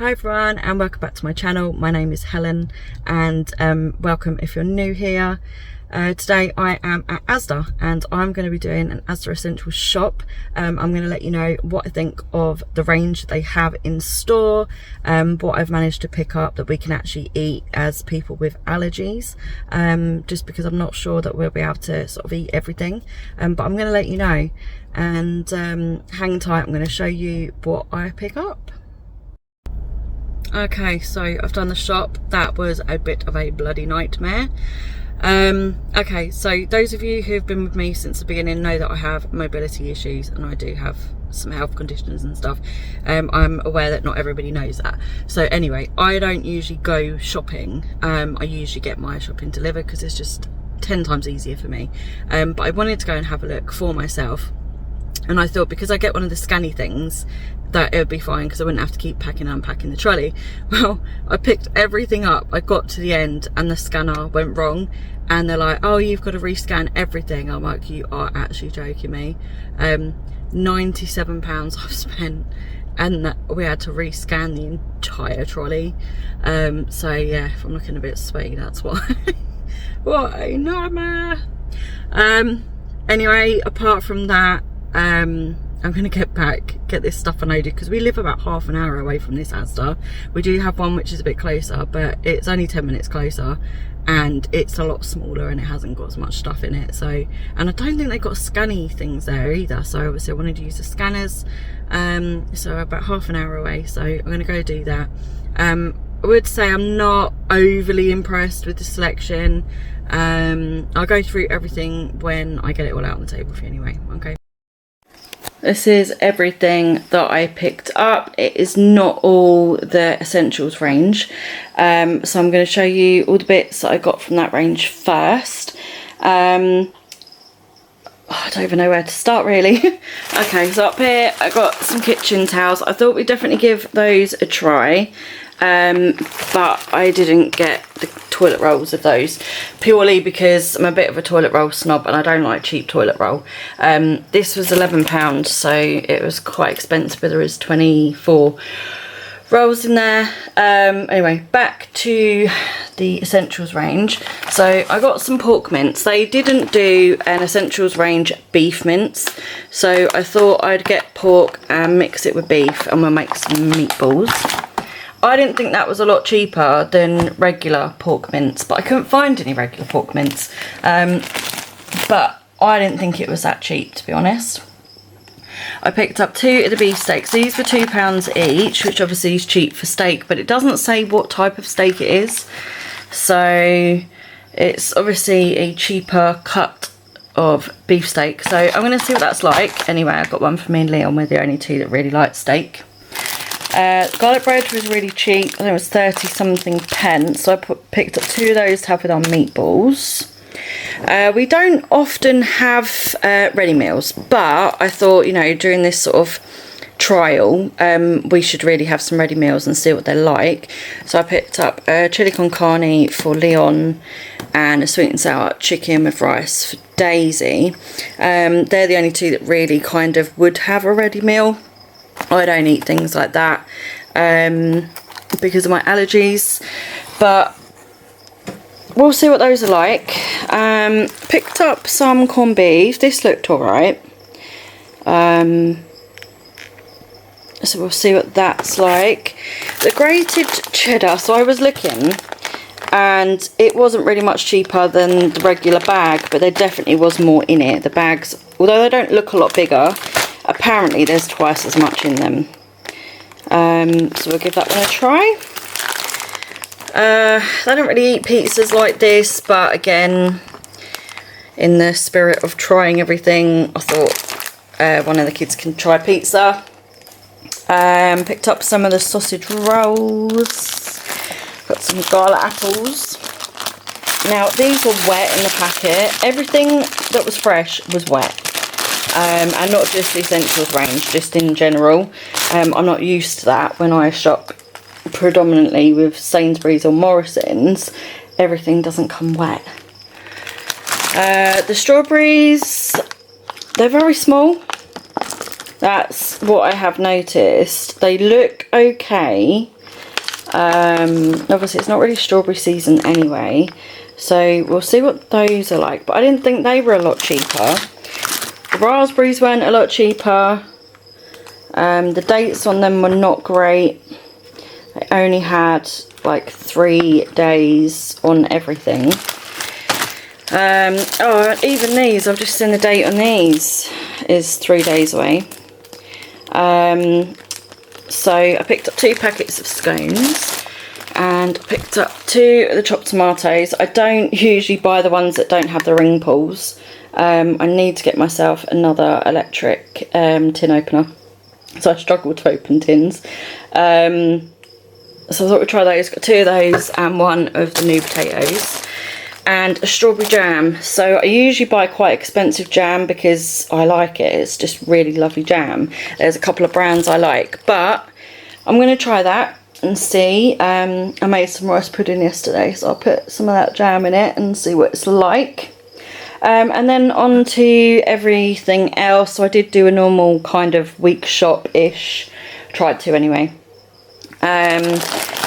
Hi everyone, and welcome back to my channel. My name is Helen, and welcome if you're new here. Today I am at Asda and I'm going to be doing an Asda Essentials shop. I'm going to let you know what I think of the range they have in store, what I've managed to pick up that we can actually eat as people with allergies, just because I'm not sure that we'll be able to sort of eat everything, but I'm going to let you know, and hang tight. I'm going to show you what I pick up. Okay, so I've done the shop. That was a bit of a bloody nightmare. Okay, so those of you who have been with me since the beginning know that I have mobility issues and I do have some health conditions and stuff. I'm aware that not everybody knows that. So anyway, I don't usually go shopping. I usually get my shopping delivered because it's just 10 times easier for me. But I wanted to go and have a look for myself. And I thought, because I get one of the scanny things, that it would be fine because I wouldn't have to keep packing and unpacking the trolley. Well, I picked everything up. I got to the end and the scanner went wrong. And they're like, oh, you've got to rescan everything. I'm like, you are actually joking me. £97 I've spent. And that we had to rescan the entire trolley. So yeah, if I'm looking a bit sweaty, that's why. What a nightmare. Anyway, apart from that, I'm going to get this stuff unloaded because we live about half an hour away from this Asda. We do have one which is a bit closer, but it's only 10 minutes closer and it's a lot smaller and it hasn't got as much stuff in it. So, and I don't think they've got scanny things there either, so obviously I wanted to use the scanners. So about half an hour away, so I'm going to go do that. I would say I'm not overly impressed with the selection. I'll go through everything when I get it all out on the table for you anyway. Okay. This is everything that I picked up. It is not all the essentials range. So I'm going to show you all the bits that I got from that range first. I don't even know where to start really. Okay, so up here I got some kitchen towels. I thought we'd definitely give those a try. But I didn't get the toilet rolls of those purely because I'm a bit of a toilet roll snob and I don't like cheap toilet roll. This was £11, so it was quite expensive, but there was 24 rolls in there. Anyway, back to the essentials range. So I got some pork mince. They didn't do an essentials range beef mince, so I thought I'd get pork and mix it with beef and we'll make some meatballs. I didn't think that was a lot cheaper than regular pork mince, but I couldn't find any regular pork mince. But I didn't think it was that cheap, to be honest. I picked up 2 of the beef steaks. These were £2 each, which obviously is cheap for steak, but it doesn't say what type of steak it is. So it's obviously a cheaper cut of beef steak. So I'm going to see what that's like. Anyway, I got one for me and Leon. We're the only two that really like steak. Garlic bread was really cheap. I think it was 30 something pence, so I picked up 2 of those to have with our meatballs. We don't often have ready meals, but I thought, you know, during this sort of trial, we should really have some ready meals and see what they're like. So I picked up a chili con carne for Leon and a sweet and sour chicken with rice for Daisy. They're the only two that really kind of would have a ready meal. I don't eat things like that because of my allergies, but we'll see what those are like. Picked up some corned beef. This looked alright. So we'll see what that's like. The grated cheddar, so I was looking and it wasn't really much cheaper than the regular bag, but there definitely was more in it. The bags, although they don't look a lot bigger, apparently there's twice as much in them. So we'll give that one a try. I don't really eat pizzas like this, but again, in the spirit of trying everything, I thought one of the kids can try pizza. Picked up some of the sausage rolls. Got some garlic apples. Now these were wet in the packet. Everything that was fresh was wet. And not just the essentials range, just in general. I'm not used to that when I shop predominantly with Sainsbury's or Morrison's. Everything doesn't come wet. The strawberries, they're very small. That's what I have noticed. They look okay, Obviously it's not really strawberry season anyway, so we'll see what those are like, but I didn't think they were a lot cheaper. The raspberries weren't a lot cheaper. The dates on them were not great. They only had like 3 days on everything. Oh, even these, I've just seen the date on these is 3 days away. So I picked up 2 packets of scones and picked up 2 of the chopped tomatoes. I don't usually buy the ones that don't have the ring pulls. I need to get myself another electric tin opener, so I struggle to open tins. So I thought we'd try those. Got 2 of those and 1 of the new potatoes. And a strawberry jam. So I usually buy quite expensive jam because I like it. It's just really lovely jam. There's a couple of brands I like, but I'm going to try that and see. I made some rice pudding yesterday, so I'll put some of that jam in it and see what it's like. And then on to everything else. So I did do a normal kind of week shop-ish. Tried to anyway.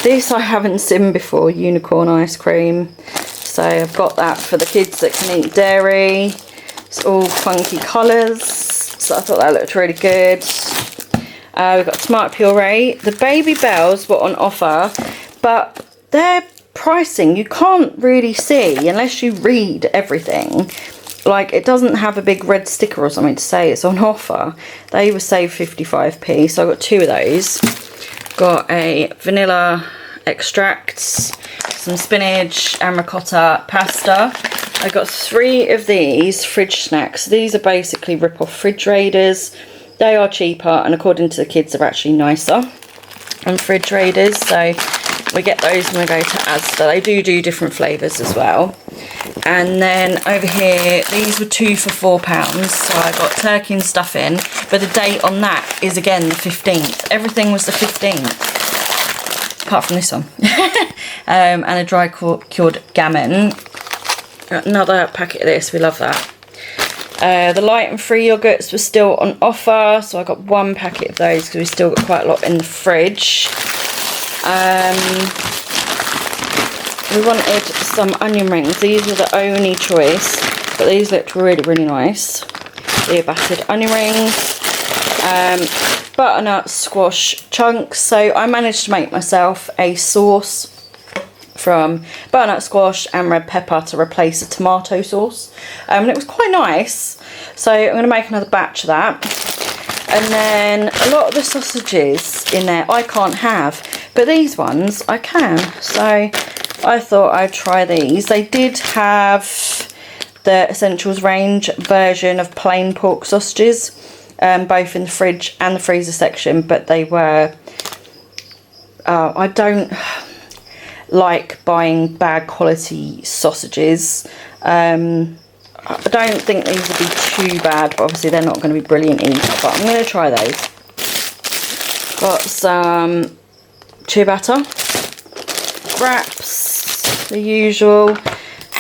This I haven't seen before, unicorn ice cream. So I've got that for the kids that can eat dairy. It's all funky colours, so I thought that looked really good. We've got tomato puree. The Baby Bells were on offer, but their pricing you can't really see unless you read everything. Like, it doesn't have a big red sticker or something to say it's on offer. They were saved 55p, so I got 2 of those. Got a vanilla extracts, some spinach and ricotta pasta. I got 3 of these fridge snacks. These are basically rip-off fridge raiders. They are cheaper, and according to the kids they're actually nicer on fridge raiders, so we get those when we go to Asda. They do different flavours as well. And then over here, these were 2 for £4, so I got turkey and stuffing, but the date on that is again the 15th. Everything was the 15th. Apart from this one. And a dry cured gammon. Another packet of this, we love that. The light and free yogurts were still on offer, so I got 1 packet of those because we still got quite a lot in the fridge. We wanted some onion rings. These were the only choice, but these looked really nice. The battered onion rings. Butternut squash chunks. So I managed to make myself a sauce from butternut squash and red pepper to replace the tomato sauce, and it was quite nice, so I'm going to make another batch of that. And then a lot of the sausages in there I can't have, but these ones I can, so I thought I'd try these. They did have the Essentials range version of plain pork sausages, both in the fridge and the freezer section, but they were I don't like buying bad quality sausages. I don't think these would be too bad, but obviously they're not going to be brilliant either, but I'm going to try those. Got some ciabatta wraps, the usual.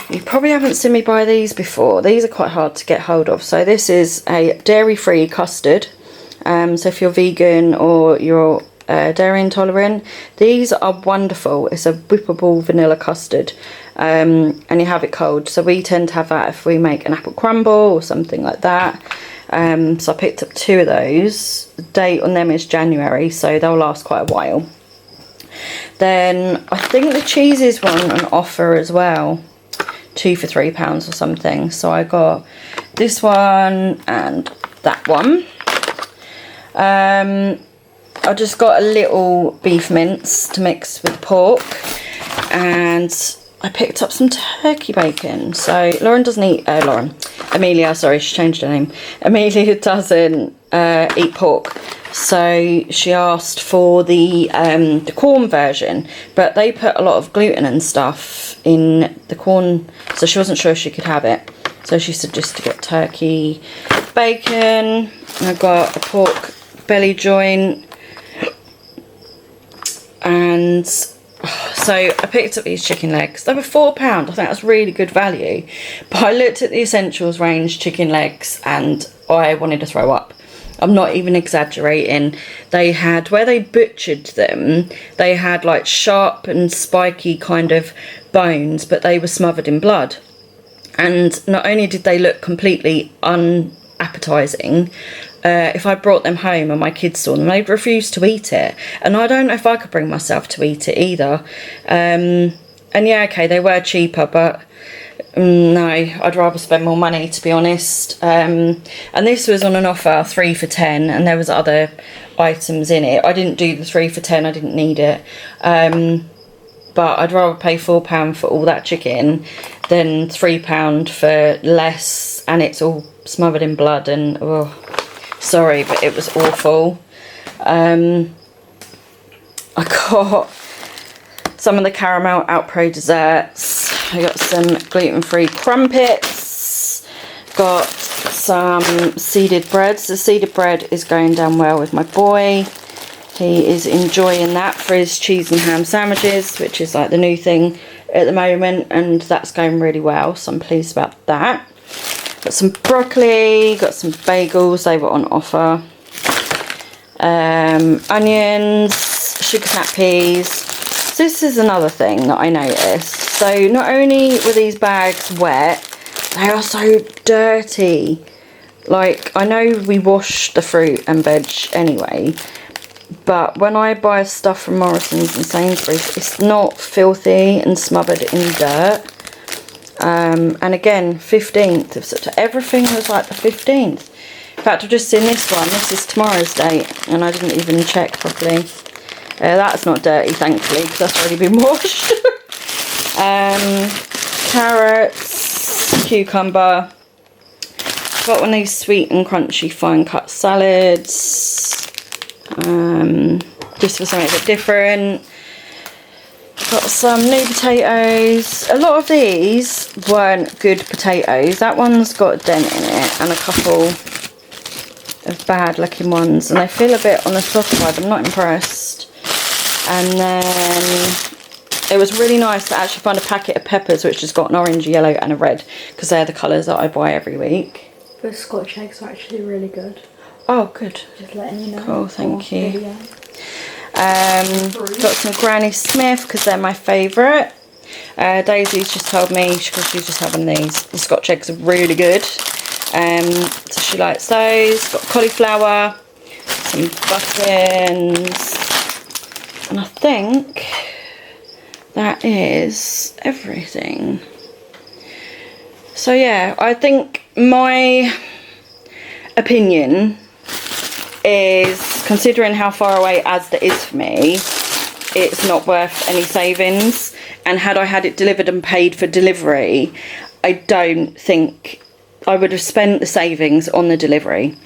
You probably haven't seen me buy these before. These are quite hard to get hold of. So this is a dairy-free custard. So if you're vegan or you're dairy intolerant, these are wonderful. It's a whippable vanilla custard, and you have it cold. So we tend to have that if we make an apple crumble or something like that. So I picked up 2 of those. The date on them is January, so they'll last quite a while. Then I think the cheeses were on offer as well, 2 for £3 or something. So I got this one and that one. I just got a little beef mince to mix with pork, and I picked up some turkey bacon. So Lauren doesn't eat, Amelia, sorry, she changed her name. Amelia doesn't eat pork, so she asked for the corn version, but they put a lot of gluten and stuff in the corn, so she wasn't sure if she could have it. So she said just to get turkey bacon. I got a pork belly joint, and so I picked up these chicken legs. They were £4. I think that's really good value, but I looked at the Essentials range chicken legs and I wanted to throw up. I'm not even exaggerating. They had, where they butchered them, they had like sharp and spiky kind of bones, but they were smothered in blood. And not only did they look completely unappetizing, if I brought them home and my kids saw them, they'd refuse to eat it. And I don't know if I could bring myself to eat it either. And yeah, okay, they were cheaper, but no, I'd rather spend more money, to be honest. And this was on an offer, 3 for £10, and there was other items in it. I didn't do the 3 for £10, I didn't need it. But I'd rather pay £4 for all that chicken than £3 for less, and it's all smothered in blood. And oh, sorry, but it was awful. I got some of the caramel Outpro desserts. I got some gluten-free crumpets. Got some seeded breads. The seeded bread is going down well with my boy. He is enjoying that for his cheese and ham sandwiches, which is like the new thing at the moment, and that's going really well, so I'm pleased about that. Got some broccoli, got some bagels, they were on offer. Onions, sugar snap peas. So this is another thing that I noticed. So not only were these bags wet, they are so dirty. Like, I know we wash the fruit and veg anyway, but when I buy stuff from Morrison's and Sainsbury's, it's not filthy and smothered in dirt. And again, 15th of September. Everything was like the 15th. In fact, I've just seen this one. This is tomorrow's date, and I didn't even check properly. That's not dirty, thankfully, because that's already been washed. Carrots, cucumber. Got one of these sweet and crunchy fine cut salads. Just for something a bit different. Got some new potatoes. A lot of these weren't good potatoes. That one's got a dent in it and a couple of bad looking ones, and they feel a bit on the soft side. I'm not impressed. And then it was really nice to actually find a packet of peppers which has got an orange, yellow and a red, because they're the colours that I buy every week. The Scotch eggs are actually really good. Oh, good. Just letting you know. Cool, thank you. Got some Granny Smith because they're my favourite. Daisy's just told me she's just having these. The Scotch eggs are really good. So she likes those. Got cauliflower, some buttons, and I think that is everything. So yeah, I think my opinion is, considering how far away Asda is for me, it's not worth any savings. And had I had it delivered and paid for delivery, I don't think I would have spent the savings on the delivery.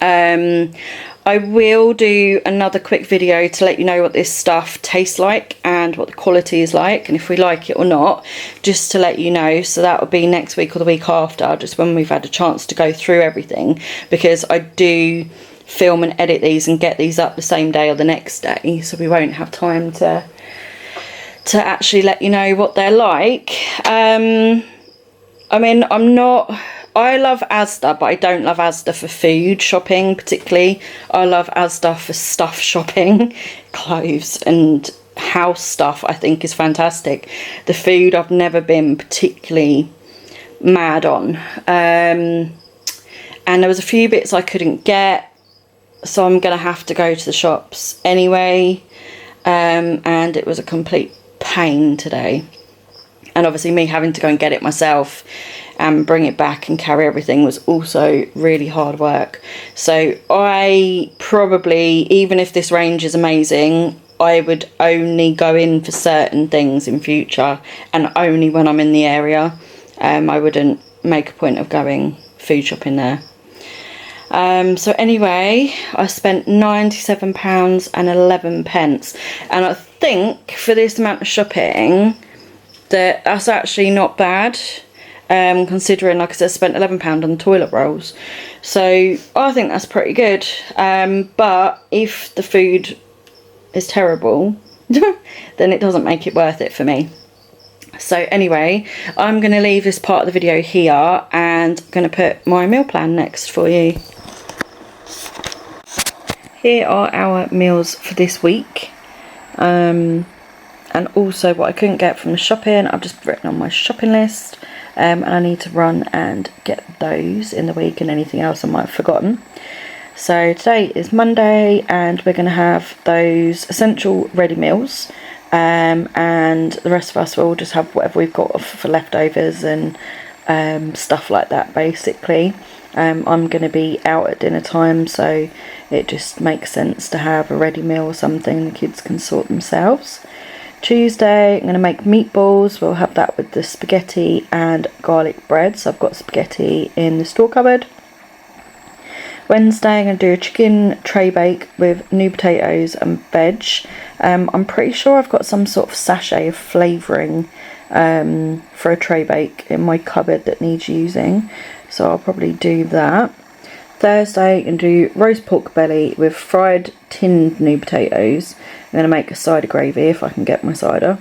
I will do another quick video to let you know what this stuff tastes like and what the quality is like, and if we like it or not, just to let you know. So that will be next week or the week after, just when we've had a chance to go through everything, because I do film and edit these and get these up the same day or the next day, so we won't have time to actually let you know what they're like. I mean, I love Asda, but I don't love Asda for food shopping particularly. I love Asda for stuff shopping. Clothes and house stuff I think is fantastic. The food I've never been particularly mad on. And there was a few bits I couldn't get, so I'm going to have to go to the shops anyway. And it was a complete pain today. And obviously me having to go and get it myself and bring it back and carry everything was also really hard work. So I probably, even if this range is amazing, I would only go in for certain things in future, and only when I'm in the area. I wouldn't make a point of going food shopping there. So anyway, I spent £97.11, and I think for this amount of shopping that's actually not bad, considering, like I said, I spent £11 on toilet rolls, so I think that's pretty good. But if the food is terrible then it doesn't make it worth it for me. So anyway, I'm going to leave this part of the video here, and I'm going to put my meal plan next for you. here are our meals for this week. And also what I couldn't get from the shopping, I've just written on my shopping list. And I need to run and get those in the week and anything else I might have forgotten. So today is Monday and we're going to have those essential ready meals. And the rest of us will just have whatever we've got for leftovers and stuff like that basically. I'm going to be out at dinner time, so it just makes sense to have a ready meal or something the kids can sort themselves. Tuesday I'm going to make meatballs. We'll have that with the spaghetti and garlic bread, so I've got spaghetti in the store cupboard. Wednesday I'm going to do a chicken tray bake with new potatoes and veg. I'm pretty sure I've got some sort of sachet of flavouring for a tray bake in my cupboard that needs using, so I'll probably do that. Thursday I'm going to do roast pork belly with fried tinned new potatoes. I'm going to make a cider gravy if I can get my cider.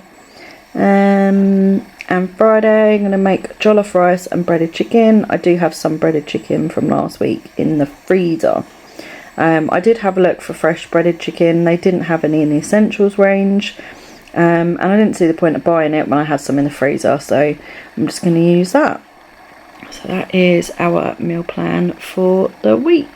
And Friday I'm going to make jollof rice and breaded chicken. I do have some breaded chicken from last week in the freezer. I did have a look for fresh breaded chicken. They didn't have any in the essentials range. And I didn't see the point of buying it when I had some in the freezer, so I'm just going to use that. So that is our meal plan for the week.